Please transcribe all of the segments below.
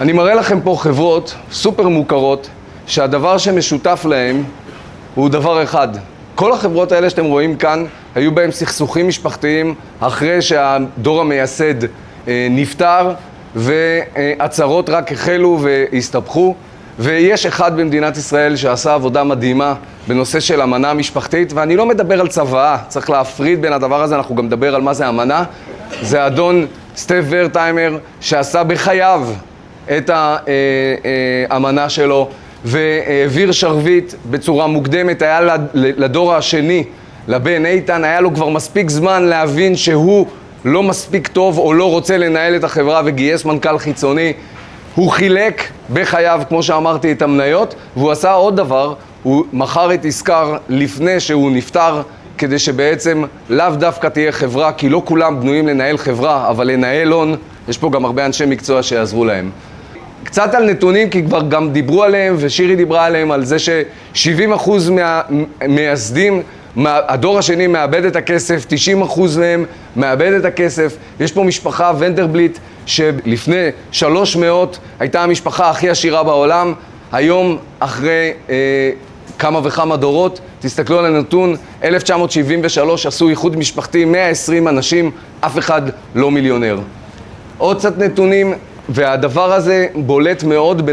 אני מראה לכם פה חברות סופר מוכרות שהדבר שמשותף להם הוא דבר אחד. כל החברות האלה שאתם רואים כאן היו בהם סכסוכים משפחתיים אחרי שהדור המייסד נפטר והצהרות רק החלו והסתבכו, ויש אחד במדינת ישראל שעשה עבודה מדהימה בנושא של אמנה משפחתית, ואני לא מדבר על צוואה, צריך להפריד בין הדבר הזה, אנחנו גם מדבר על מה זה אמנה. זה אדון סטף ורטהיימר שעשה בחייו את האמנה שלו והעביר שרביט בצורה מוקדמת. היה לדור השני, לבן איתן, היה לו כבר מספיק זמן להבין שהוא לא מספיק טוב או לא רוצה לנהל את החברה, וגייס מנכ"ל חיצוני. הוא חילק בחייו, כמו שאמרתי, את המניות, והוא עשה עוד דבר, הוא מכר את עסקר לפני שהוא נפטר, כדי שבעצם לאו דווקא תהיה חברה, כי לא כולם בנויים לנהל חברה, אבל לנהל הון, יש פה גם הרבה אנשי מקצוע שיעזרו להם. קצת על נתונים, כי כבר גם דיברו עליהם, ושירי דיברה עליהם, על זה ש70% מהמייסדים, הדור השני מאבד את הכסף, 90% מהם מאבד את הכסף. יש פה משפחה ונדרבליט, שלפני 300 הייתה המשפחה הכי עשירה בעולם. היום, אחרי כמה וכמה דורות, תסתכלו על הנתון, 1973 עשו איחוד משפחתי, 120 אנשים, אף אחד לא מיליונר. עוד קצת נתונים, והדבר הזה בולט מאוד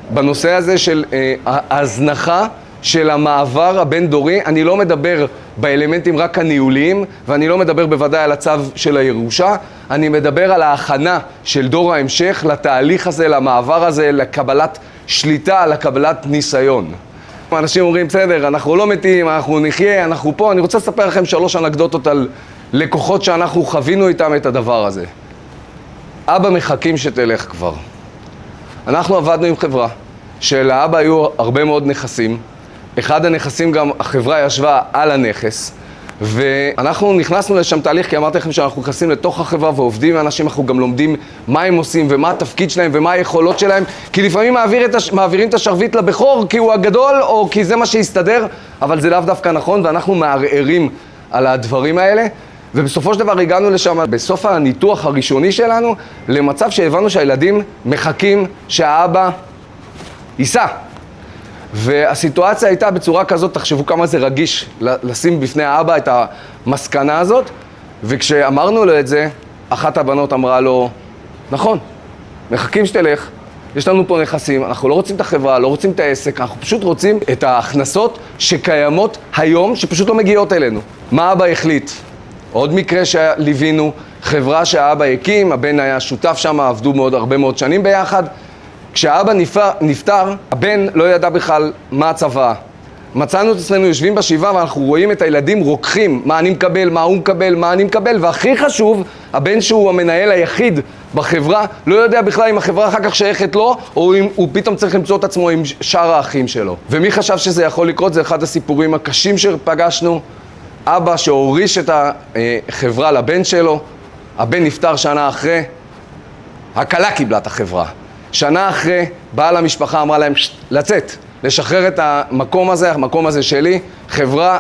בנושא הזה של ההזנחה של המעבר הבין-דורי. אני לא מדבר באלמנטים רק הניהוליים, ואני לא מדבר בוודאי על הצו של הירושה, אני מדבר על ההכנה של דור ההמשך לתהליך הזה, למעבר הזה, לקבלת שליטה, לקבלת ניסיון. אנשים אומרים, בסדר, אנחנו לא מתים, אנחנו נחיה, אנחנו פה. אני רוצה לספר לכם 3 אנקדוטות על לקוחות שאנחנו חווינו איתם את הדבר הזה. אבא, מחכים שתלך כבר. אנחנו עבדנו עם חברה שלאבא היו הרבה מאוד נכסים. אחד הנכסים גם החברה ישבה על הנכס, ואנחנו נכנסנו לשם תהליך, כי אמרתי לכם שאנחנו נכנסים לתוך החברה ועובדים עם אנשים, אנחנו גם לומדים מה הם עושים ומה התפקיד שלהם ומה היכולות שלהם, כי לפעמים מעבירים את השרביט לבכור כי הוא הגדול או כי זה מה שיסתדר, אבל זה לאו דווקא נכון, ואנחנו מערערים על הדברים האלה. ובסופו של דבר הגענו לשם, בסוף הניתוח הראשוני שלנו, למצב שהבנו שהילדים מחכים שהאבא ייסע. והסיטואציה הייתה בצורה כזאת, תחשבו כמה זה רגיש לשים בפני האבא את המסקנה הזאת, וכשאמרנו לו את זה, אחת הבנות אמרה לו, נכון, מחכים שתלך, יש לנו פה נכסים, אנחנו לא רוצים את החברה, לא רוצים את העסק, אנחנו פשוט רוצים את ההכנסות שקיימות היום, שפשוט לא מגיעות אלינו. מה האבא החליט? עוד מקרה שליווינו, חברה שהאבא הקים, הבן היה שותף שם, עבדו הרבה מאוד שנים ביחד. כשהאבא נפטר, הבן לא ידע בכלל מה הצוואה. מצאנו את עצמנו יושבים בשבעה ואנחנו רואים את הילדים רוקחים, מה אני מקבל, מה הוא מקבל, מה אני מקבל, והכי חשוב, הבן שהוא המנהל היחיד בחברה, לא יודע בכלל אם החברה אחר כך שייכת לו, או אם הוא פתאום צריך למצוא את עצמו עם שאר האחים שלו. ומי חשב שזה יכול לקרות? זה אחד הסיפורים הקשים שפגשנו. אבא שהוריש את החברה לבן שלו, הבן נפטר שנה אחרי, הכלה קיבלה את החברה. שנה אחרי, בעל המשפחה אמרה להם לצאת, לשחרר את המקום הזה שלי, חברה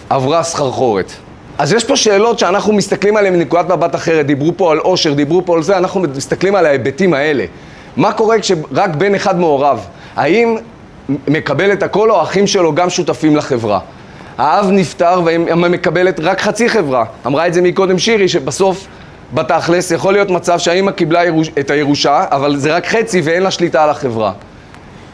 עברה סחרחורת. אז יש פה שאלות שאנחנו מסתכלים עליהן מנקודת מבט אחרת, דיברו פה על עושר, דיברו פה על זה, אנחנו מסתכלים על ההיבטים האלה. מה קורה כשרק בן אחד מעורב? האם מקבל את הכל או האחים שלו גם שותפים לחברה? האב נפטר ומקבלת רק חצי חברה. אמרה את זה מקודם שירי, שבסוף בתכלס יכול להיות מצב שהאמא קיבלה את הירושה, אבל זה רק חצי ואין לה שליטה על החברה.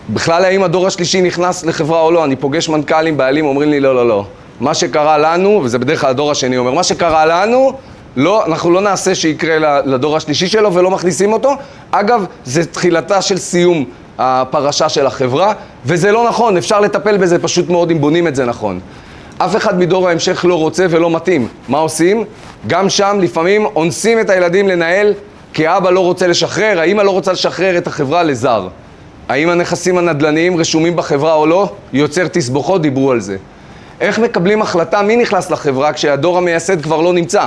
בכלל האם הדור השלישי נכנס לחברה או לא? אני פוגש מנכ"לים, בעלים, אומרים לי לא, לא, לא. מה שקרה לנו, וזה בדרך כלל הדור השני אומר, מה שקרה לנו, לא, אנחנו לא נעשה שיקרה לדור השלישי שלו ולא מכניסים אותו. אגב, זה תחילתה של סיום הפרשה של החברה, וזה לא נכון, אפשר לטפל בזה פשוט מאוד אם בונים את זה נכון. אף אחד מדור ההמשך לא רוצה ולא מתאים. מה עושים? גם שם לפעמים אונסים את הילדים לנהל, כי האבא לא רוצה לשחרר, האמא לא רוצה לשחרר את החברה לזר. האם הנכסים הנדלניים רשומים בחברה או לא? יוצר תסבוכות, דיברו על זה. איך מקבלים החלטה מי נכנס לחברה כשהדור המייסד כבר לא נמצא?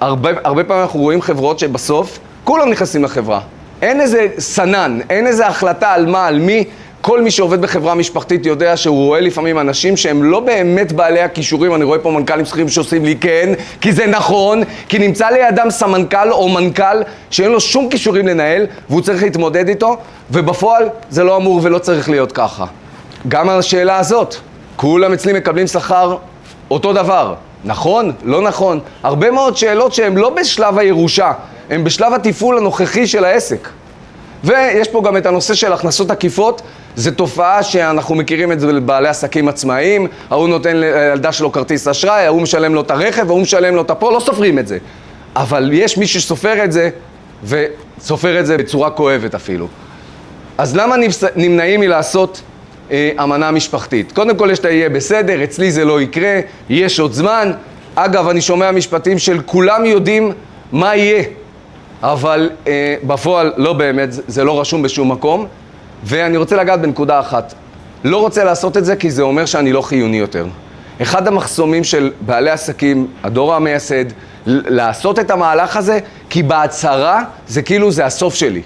הרבה פעמים אנחנו רואים חברות שבסוף כולם נכנסים לחברה. אין איזה סנן, אין איזה החלטה על מה, על מי כל מי שעובד בחברה משפחתית יודע שהוא רואה לפעמים אנשים שהם לא באמת בעלי הכישורים. אני רואה פה מנכ"לים שכירים שעושים לי כן, כי זה נכון, כי נמצא לידם סמנכ"ל או מנכ"ל שאין לו שום כישורים לנהל, והוא צריך להתמודד איתו, ובפועל זה לא אמור ולא צריך להיות ככה. גם על השאלה הזאת, כולם אצלי מקבלים שכר אותו דבר. נכון? לא נכון. הרבה מאוד שאלות שהן לא בשלב הירושה, הן בשלב התפעול הנוכחי של העסק. ויש פה גם את הנושא של הכנסות עקיפות. זו תופעה שאנחנו מכירים את זה לבעלי עסקים עצמאיים. ההוא נותן לילדה שלו כרטיס אשראי, ההוא משלם לו את הרכב, ההוא משלם לו את הפה, לא סופרים את זה. אבל יש מי שסופר את זה, וסופר את זה בצורה כואבת אפילו. אז למה נמנעים מלעשות אמנה משפחתית? קודם כל יש את יהיה בסדר, אצלי זה לא יקרה, יש עוד זמן. אגב, אני שומע משפטים של כולם יודעים מה יהיה, אבל בפועל לא באמת, זה לא רשום בשום מקום. ואני רוצה לגעת בנקודה אחת. לא רוצה לעשות את זה כי זה אומר שאני לא חיוני יותר. אחד המחסומים של בעלי עסקים, הדור המייסד, לעשות את המהלך הזה, כי בהצהרה זה כאילו זה הסוף שלי.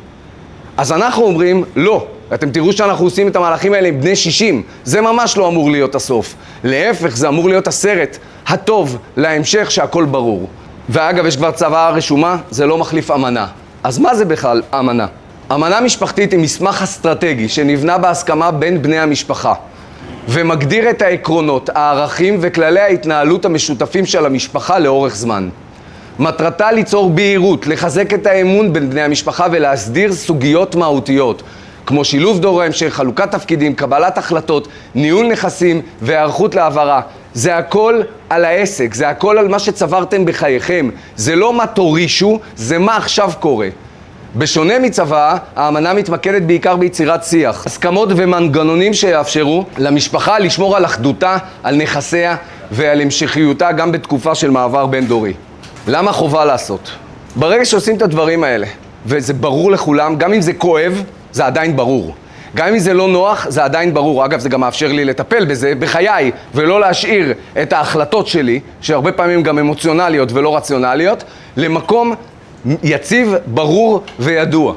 אז אנחנו אומרים, לא. אתם תראו שאנחנו עושים את המהלכים האלה עם בני 60. זה ממש לא אמור להיות הסוף. להפך, זה אמור להיות הסרט הטוב להמשך שהכל ברור. ואגב, יש כבר צוואה רשומה, זה לא מחליף אמנה. אז מה זה בכלל אמנה? אמנה משפחתית היא מסמך אסטרטגי שנבנה בהסכמה בין בני המשפחה ומגדיר את העקרונות, הערכים וכללי ההתנהלות המשותפים של המשפחה לאורך זמן. מטרתה ליצור בהירות, לחזק את האמון בין בני המשפחה ולהסדיר סוגיות מהותיות כמו שילוב דור ההמשך, חלוקת תפקידים, קבלת החלטות, ניהול נכסים והיערכות להעברה. זה הכל על העסק, זה הכל על מה שצברתם בחייכם. זה לא מה תורישו, זה מה עכשיו קורה. בשונה מצוואה, האמנה מתמקדת בעיקר ביצירת שיח, הסכמות ומנגנונים שיאפשרו למשפחה לשמור על אחדותה, על נכסיה ועל המשכיותה גם בתקופה של מעבר בין דורי. למה חובה לעשות? ברגע שעושים את הדברים האלה, וזה ברור לכולם, גם אם זה כואב, זה עדיין ברור. גם אם זה לא נוח, זה עדיין ברור. אגב, זה גם מאפשר לי לטפל בזה בחיי, ולא להשאיר את ההחלטות שלי, שהרבה פעמים גם אמוציונליות ולא רציונליות, למקום יציב, ברור וידוע.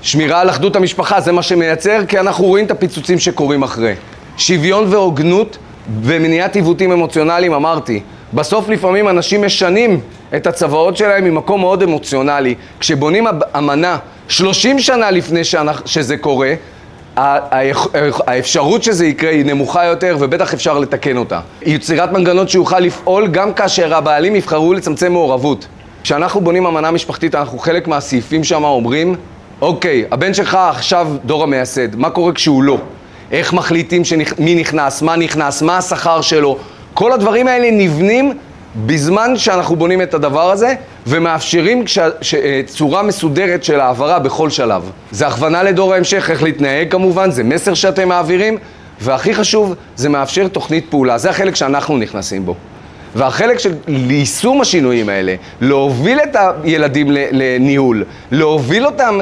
שמירה על אחדות המשפחה, זה מה שמייצר, כי אנחנו רואים את הפיצוצים שקורים אחרי. שוויון והוגנות ומניעת עיוותים אמוציונליים, אמרתי. בסוף לפעמים אנשים משנים את הצוואות שלהם ממקום מאוד אמוציונלי. כשבונים אמנה 30 שנה לפני שזה קורה, האפשרות שזה יקרה היא נמוכה יותר ובטח אפשר לתקן אותה. יצירת מנגנון שיוכל לפעול גם כאשר הבעלים יבחרו לצמצם מעורבות. כשאנחנו בונים אמנה משפחתית, אנחנו חלק מהסעיפים שם אומרים, אוקיי, הבן שלך עכשיו דור המייסד, מה קורה כשהוא לא? איך מחליטים מי נכנס, מה השכר שלו? כל הדברים האלה נבנים בזמן שאנחנו בונים את הדבר הזה, ומאפשרים צורה מסודרת של העברה בכל שלב. זה הכוונה לדור ההמשך, איך להתנהג כמובן, זה מסר שאתם מעבירים, והכי חשוב, זה מאפשר תוכנית פעולה. זה החלק שאנחנו נכנסים בו. והחלק של יישום השינויים האלה, להוביל את הילדים לניהול, להוביל אותם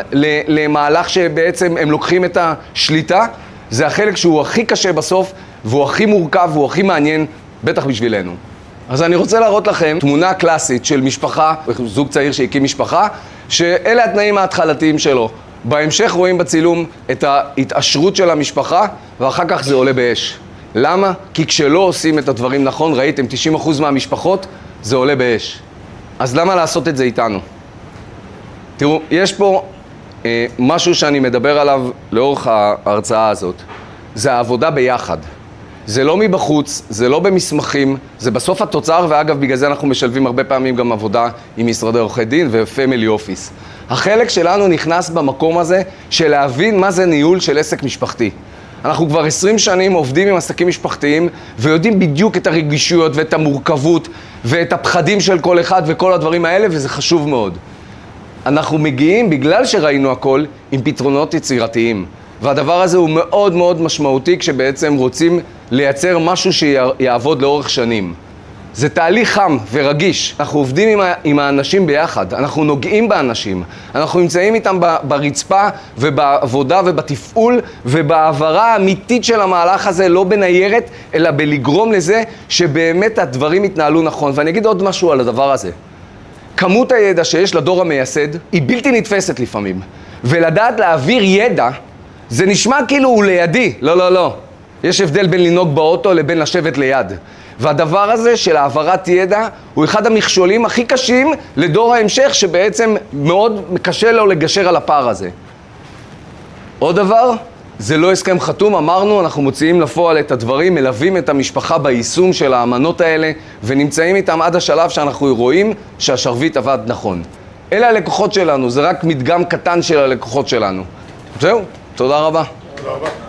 למהלך שבעצם הם לוקחים את השליטה, זה החלק שהוא הכי קשה בסוף, והוא הכי מורכב, והוא הכי מעניין, בטח בשבילנו. אז אני רוצה להראות לכם תמונה קלאסית של משפחה, זוג צעיר שהקים משפחה, שאלה התנאים ההתחלתיים שלו. בהמשך רואים בצילום את ההתעשרות של המשפחה, ואחר כך זה עולה באש. למה? כי כשלא עושים את הדברים נכון, ראיתם 90% מהמשפחות, זה עולה באש. אז למה לעשות את זה איתנו? תראו, יש פה משהו שאני מדבר עליו לאורך ההרצאה הזאת. זה העבודה ביחד. זה לא מבחוץ, זה לא במסמכים, זה בסוף התוצר, ואגב, בגלל זה אנחנו משלבים הרבה פעמים גם עבודה עם משרדי עורכי דין ופמילי אופיס. החלק שלנו נכנס במקום הזה של להבין מה זה ניהול של עסק משפחתי. אנחנו כבר 20 שנים עובדים עם עסקים משפחתיים ויודעים בדיוק את הרגישויות ואת המורכבות ואת הפחדים של כל אחד וכל הדברים האלה, וזה חשוב מאוד. אנחנו מגיעים, בגלל שראינו הכל, עם פתרונות יצירתיים. והדבר הזה הוא מאוד מאוד משמעותי כשבעצם רוצים לייצר משהו שיעבוד לאורך שנים. זה תהליך חם ורגיש. אנחנו עובדים עם האנשים ביחד, אנחנו נוגעים באנשים, אנחנו נמצאים איתם ברצפה ובעבודה ובתפעול ובעברה האמיתית של המהלך הזה, לא בניירת, אלא בלגרום לזה שבאמת הדברים יתנהלו נכון. ואני אגיד עוד משהו על הדבר הזה. כמות הידע שיש לדור המייסד היא בלתי נתפסת לפעמים, ולדעת להעביר ידע זה נשמע כאילו הוא לידי. לא, לא, לא. יש הבדל בין לנהוג באוטו לבין לשבת ליד. והדבר הזה של העברת ידע הוא אחד המכשולים הכי קשים לדור ההמשך, שבעצם מאוד קשה לו לגשר על הפער הזה. עוד דבר, זה לא הסכם חתום. אמרנו, אנחנו מוציאים לפועל את הדברים, מלווים את המשפחה ביישום של האמנות האלה, ונמצאים איתם עד השלב שאנחנו רואים שהשרביט עבד נכון. אלה הלקוחות שלנו, זה רק מדגם קטן של הלקוחות שלנו. זהו, תודה רבה. תודה רבה.